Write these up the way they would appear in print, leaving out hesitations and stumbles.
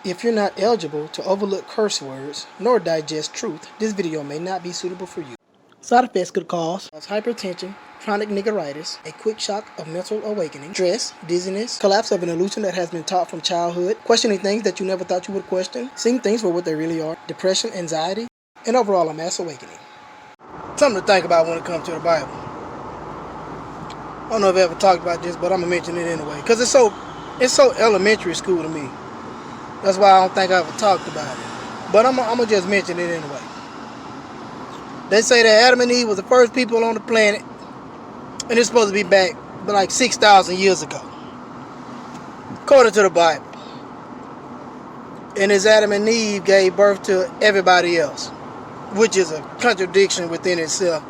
If you're not eligible to overlook curse words nor digest truth, this video may not be suitable for you. Side effects could cause hypertension, chronic niggeritis, a quick shock of mental awakening, stress, dizziness, collapse of an illusion that has been taught from childhood, questioning things that you never thought you would question, seeing things for what they really are, depression, anxiety, and overall a mass awakening. Something to think about when it comes to the Bible. I don't know if I ever talked about this, but I'm going to mention it anyway, because it's so elementary school to me. That's why I don't think I ever talked about it. But I'm going to just mention it anyway. They say that Adam and Eve was the first people on the planet, and it's supposed to be back like 6,000 years ago, according to the Bible. And as Adam and Eve gave birth to everybody else, which is a contradiction within itself.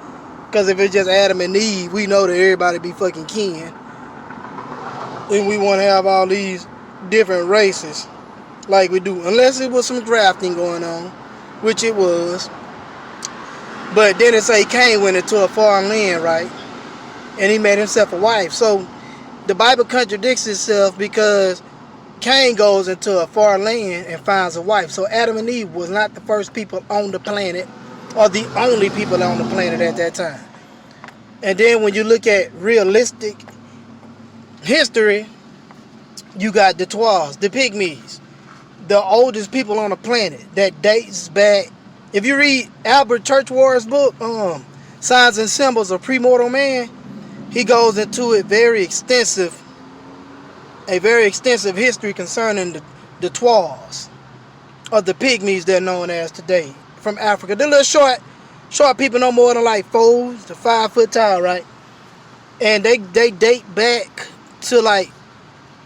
Because if it's just Adam and Eve, we know that everybody be fucking kin. And we want to have all these different races like we do. Unless it was some drafting going on, which it was. But then it say Cain went into a foreign land, right? And he made himself a wife. So the Bible contradicts itself because Cain goes into a foreign land and finds a wife. So Adam and Eve was not the first people on the planet, or the only people on the planet at that time. And then when you look at realistic history, you got the Twas, the Pygmies, the oldest people on the planet that dates back. If you read Albert Churchward's book, Signs and Symbols of Premortal Man, he goes into a very extensive history concerning the Twas, or the Pygmies they're known as today, from Africa. The little short people no more than like 4 to 5 foot tall, right? And they date back to like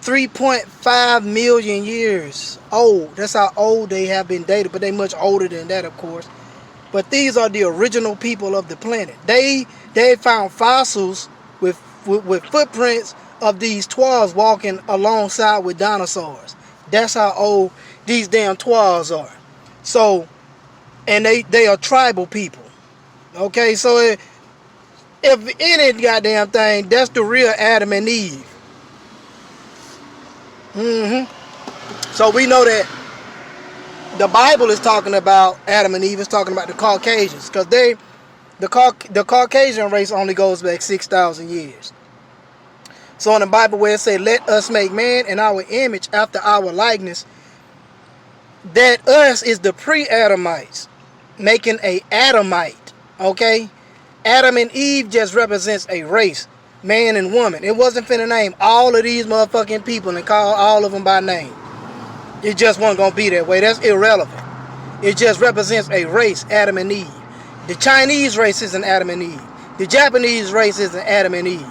3.5 million years old. That's how old they have been dated, but they much older than that, of course. But these are the original people of the planet. They found fossils with footprints of these Twas walking alongside with dinosaurs. That's how old these damn Twas are. So, and they are tribal people. Okay, so if any goddamn thing, that's the real Adam and Eve. So we know that the Bible is talking about Adam and Eve, is talking about the Caucasians, because the Caucasian race only goes back 6,000 years. So in the Bible where it says, let us make man in our image after our likeness, that us is the pre-Adamites, making a Adamite, okay? Adam and Eve just represents a race, man and woman. It wasn't finna name all of these motherfucking people and call all of them by name. It just wasn't gonna be that way. That's irrelevant. It just represents a race, Adam and Eve. The Chinese race is an Adam and Eve. The Japanese race is an Adam and Eve.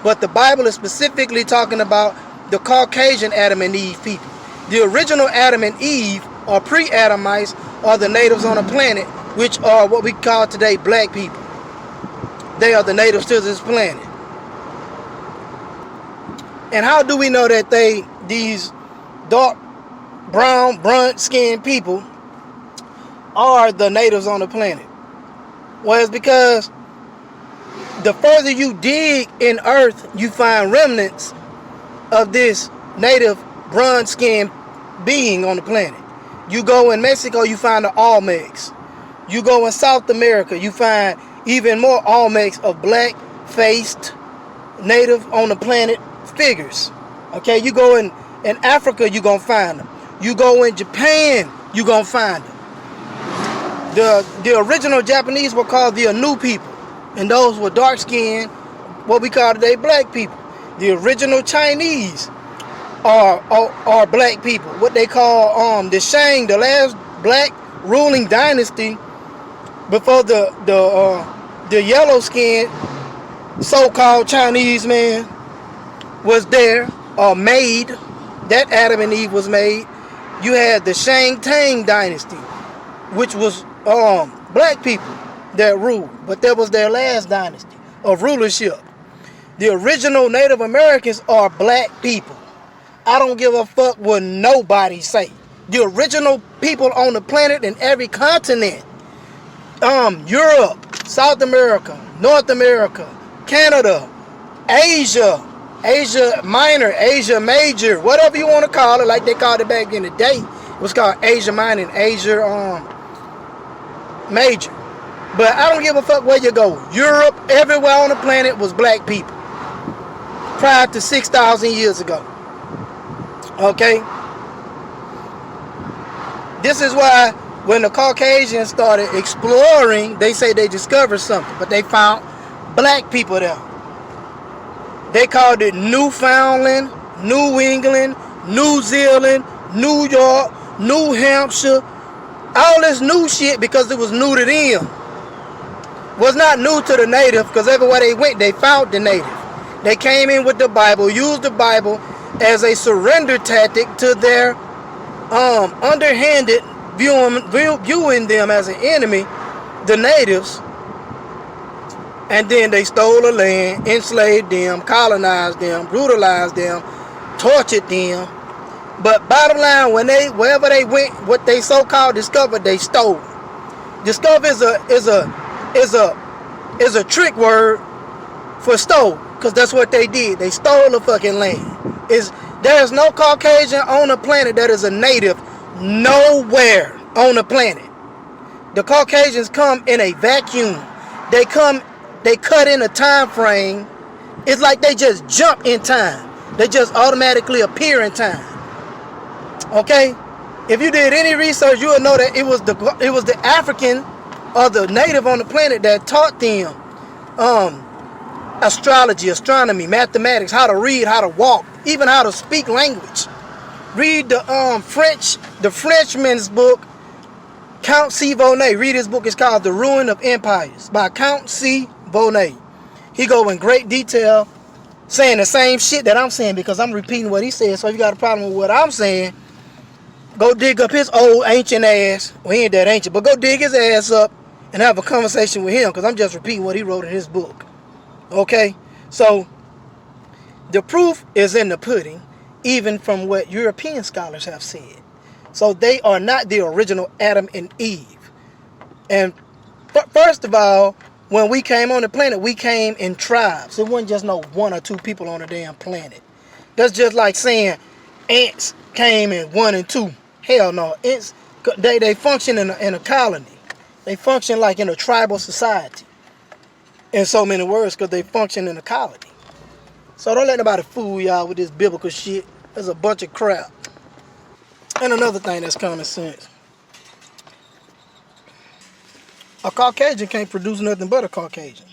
But the Bible is specifically talking about the Caucasian Adam and Eve people. The original Adam and Eve, or pre-Adamites, are the natives on the planet, which are what we call today black people. They are the natives to this planet. And how do we know that these dark, brown, brunt-skinned people are the natives on the planet? Well, it's because the further you dig in earth, you find remnants of this native bronze-skinned being on the planet. You go in Mexico, you find the Olmecs. You go in South America, you find even more Olmecs of black-faced native on the planet figures. Okay, you go in Africa, you're going to find them. You go in Japan, you're going to find them. The original Japanese were called the Anu people. And those were dark-skinned, what we call today black people. The original Chinese are black people. What they call the Shang, the last black ruling dynasty before the yellow-skinned so-called Chinese man was there, or made. That Adam and Eve was made. You had the Shang Tang dynasty, which was black people that ruled, but that was their last dynasty of rulership. The original Native Americans are black people. I don't give a fuck what nobody say. The original people on the planet in every continent, Europe, South America, North America, Canada, Asia, Asia Minor, Asia Major, whatever you want to call it, like they called it back in the day. what's called Asia Minor and Asia Major. But I don't give a fuck where you go. Europe, everywhere on the planet was black people prior to 6,000 years ago. Okay? This is why when the Caucasians started exploring, they say they discovered something, but they found black people there. They called it Newfoundland, New England, New Zealand, New York, New Hampshire, all this new shit because it was new to them. Was not new to the native because everywhere they went, they found the native. They came in with the Bible, used the Bible as a surrender tactic to their underhanded viewing them as an enemy, the natives, and then they stole the land, enslaved them, colonized them, brutalized them, tortured them. But bottom line, wherever they went, what they so-called discovered, they stole. Discover is a trick word for stole, because that's what they did. They stole the fucking land. There's no Caucasian on the planet that is a native nowhere on the planet. The Caucasians come in a vacuum. They cut in a time frame. It's like they just jump in time. They just automatically appear in time. Okay? If you did any research, you would know that it was the African or the native on the planet that taught them astrology, astronomy, mathematics, how to read, how to walk, even how to speak language. Read the Frenchman's book, Count C. Volney. Read his book. It's called The Ruin of Empires by Count C. Volney. He go in great detail saying the same shit that I'm saying because I'm repeating what he said. So if you got a problem with what I'm saying, go dig up his old ancient ass. Well, he ain't that ancient, but go dig his ass up and have a conversation with him because I'm just repeating what he wrote in his book. Okay? So the proof is in the pudding, even from what European scholars have said. So they are not the original Adam and Eve. And first of all, when we came on the planet, we came in tribes. It wasn't just no one or two people on the damn planet. That's just like saying ants came in 1 and 2. Hell no. Ants, they function in a colony. They function like in a tribal society. In so many words, because they function in a colony. So don't let nobody fool y'all with this biblical shit. There's a bunch of crap. And another thing that's common sense. A Caucasian can't produce nothing but a Caucasian.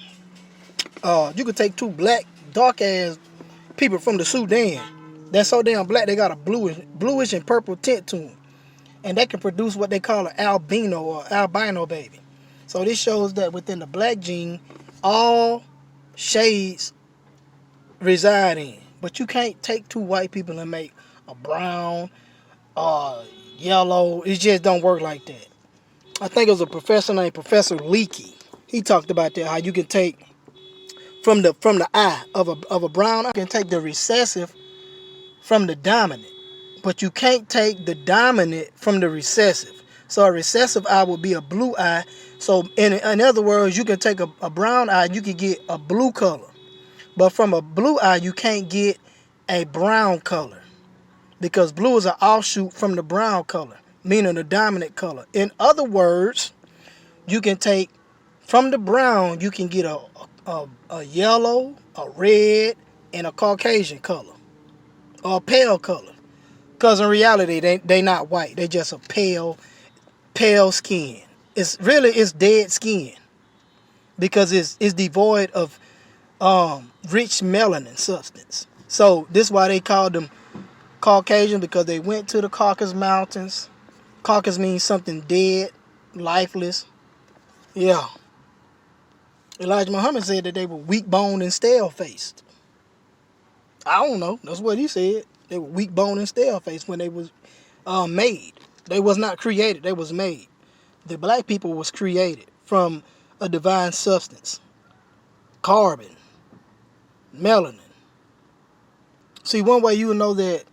You could take two black, dark-ass people from the Sudan. They're so damn black, they got a bluish and purple tint to them. And they can produce what they call an albino or albino baby. So this shows that within the black gene, all shades reside in. But you can't take two white people and make a brown, yellow. It just don't work like that. I think it was a professor named Professor Leakey. He talked about that, how you can take from the eye of a brown eye, you can take the recessive from the dominant. But you can't take the dominant from the recessive. So a recessive eye would be a blue eye. So in other words, you can take a brown eye, you can get a blue color. But from a blue eye, you can't get a brown color. Because blue is an offshoot from the brown color, meaning the dominant color. In other words, you can take from the brown, you can get a yellow, a red, and a Caucasian color. Or a pale color. Because in reality, they not white. They just a pale skin. It's dead skin. Because it's devoid of rich melanin substance. So this is why they called them Caucasian, because they went to the Caucasus Mountains. Caucasus means something dead, lifeless. Yeah. Elijah Muhammad said that they were weak-boned and stale-faced. I don't know. That's what he said. They were weak-boned and stale-faced when they was made. They was not created. They was made. The black people was created from a divine substance. Carbon. Melanin. See, one way you will know that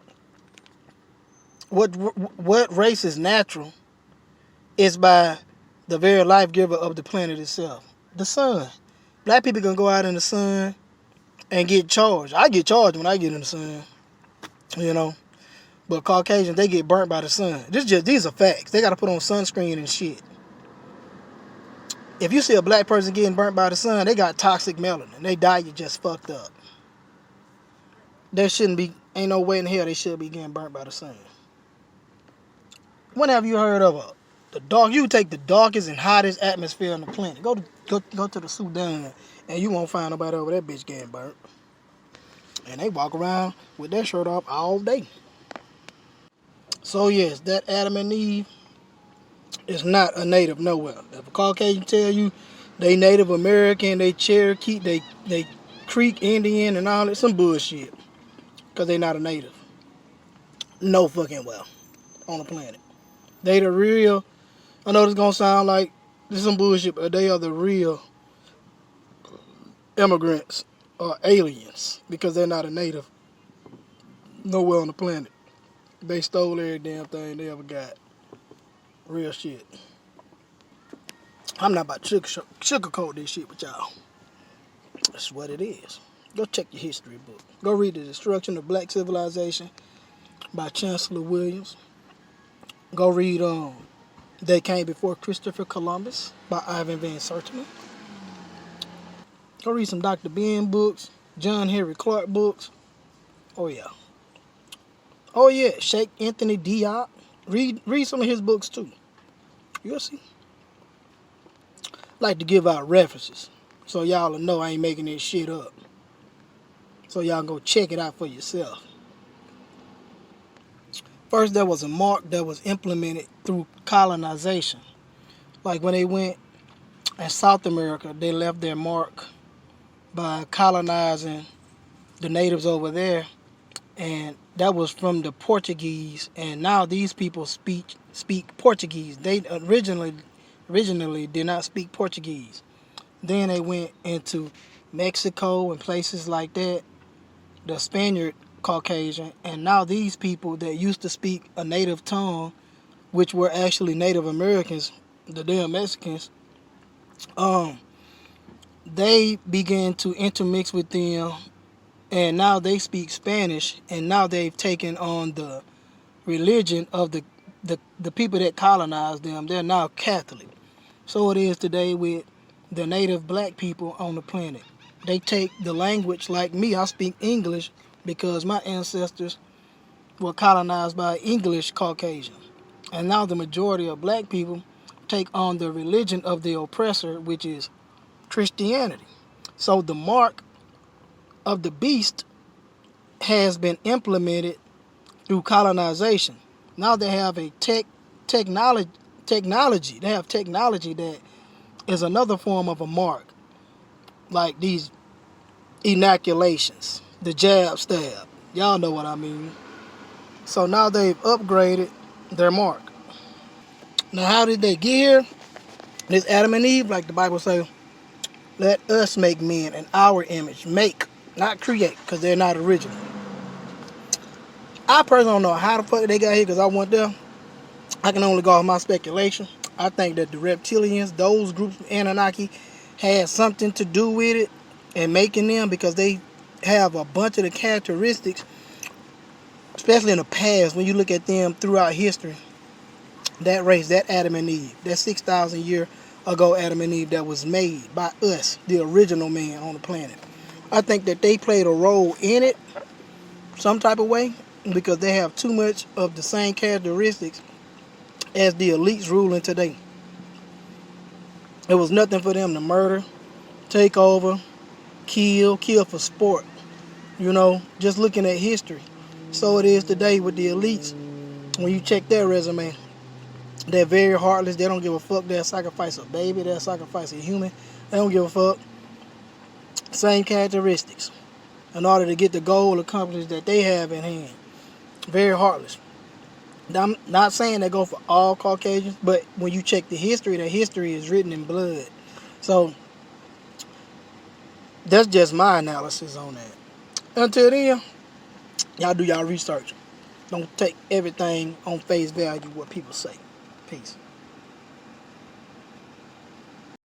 what race is natural is by the very life giver of the planet itself. The sun. Black people can go out in the sun and get charged. I get charged when I get in the sun. You know. But Caucasians, they get burnt by the sun. These are facts. They got to put on sunscreen and shit. If you see a black person getting burnt by the sun, they got toxic melanin. They die, you just fucked up. There shouldn't be, ain't no way in hell they should be getting burnt by the sun. When have you heard of you take the darkest and hottest atmosphere on the planet. Go to the Sudan, and you won't find nobody over that bitch getting burnt. And they walk around with their shirt off all day. So yes, that Adam and Eve is not a native nowhere. If a Caucasian tell you they Native American, they Cherokee, they Creek Indian and all that, some bullshit. Because they not a native. No fucking well on the planet. They the real, I know this gonna sound like this is some bullshit, but they are the real immigrants or aliens because they're not a native nowhere on the planet. They stole every damn thing they ever got. Real shit. I'm not about to sugarcoat this shit with y'all. That's what it is. Go check your history book. Go read The Destruction of Black Civilization by Chancellor Williams. Go read They Came Before Christopher Columbus by Ivan Van Sertima. Go read some Dr. Ben books, John Henry Clark books. Oh yeah. Oh yeah, Sheikh Anthony Diop. Read some of his books too. You'll see. Like to give out references so y'all will know I ain't making this shit up. So y'all go check it out for yourself. First, there was a mark that was implemented through colonization. Like when they went in South America, they left their mark by colonizing the natives over there, and that was from the Portuguese. And now these people speak Portuguese. They originally did not speak Portuguese. Then they went into Mexico and places like that, the Spaniard Caucasian, and now these people that used to speak a native tongue, which were actually Native Americans, the damn Mexicans, they began to intermix with them, and now they speak Spanish, and now they've taken on the religion of the people that colonized them. They're now Catholic. So it is today with the native black people on the planet. They take the language like me. I speak English because my ancestors were colonized by English Caucasians. And now the majority of black people take on the religion of the oppressor, which is Christianity. So the mark of the beast has been implemented through colonization. Now they have a technology. They have technology that is another form of a mark, like these inoculations, the jab stab. Y'all know what I mean. So now they've upgraded their mark. Now how did they get here? This Adam and Eve, like the Bible says, let us make men in our image. Make, not create, because they're not original. I personally don't know how the fuck they got here because I went there. I can only go off my speculation. I think that the reptilians, those groups, Anunnaki, had something to do with it and making them, because they have a bunch of the characteristics, especially in the past, when you look at them throughout history, that race, that Adam and Eve, that 6,000 year ago Adam and Eve that was made by us, the original man on the planet. I think that they played a role in it some type of way because they have too much of the same characteristics as the elites ruling today. It was nothing for them to murder, take over, kill for sport. You know, just looking at history. So it is today with the elites. When you check their resume, they're very heartless. They don't give a fuck. They'll sacrifice a baby. They'll sacrifice a human. They don't give a fuck. Same characteristics in order to get the goal accomplished that they have in hand. Very heartless. I'm not saying they go for all Caucasians, but when you check the history is written in blood. So that's just my analysis on that. Until then, y'all do y'all research. Don't take everything on face value what people say. Peace.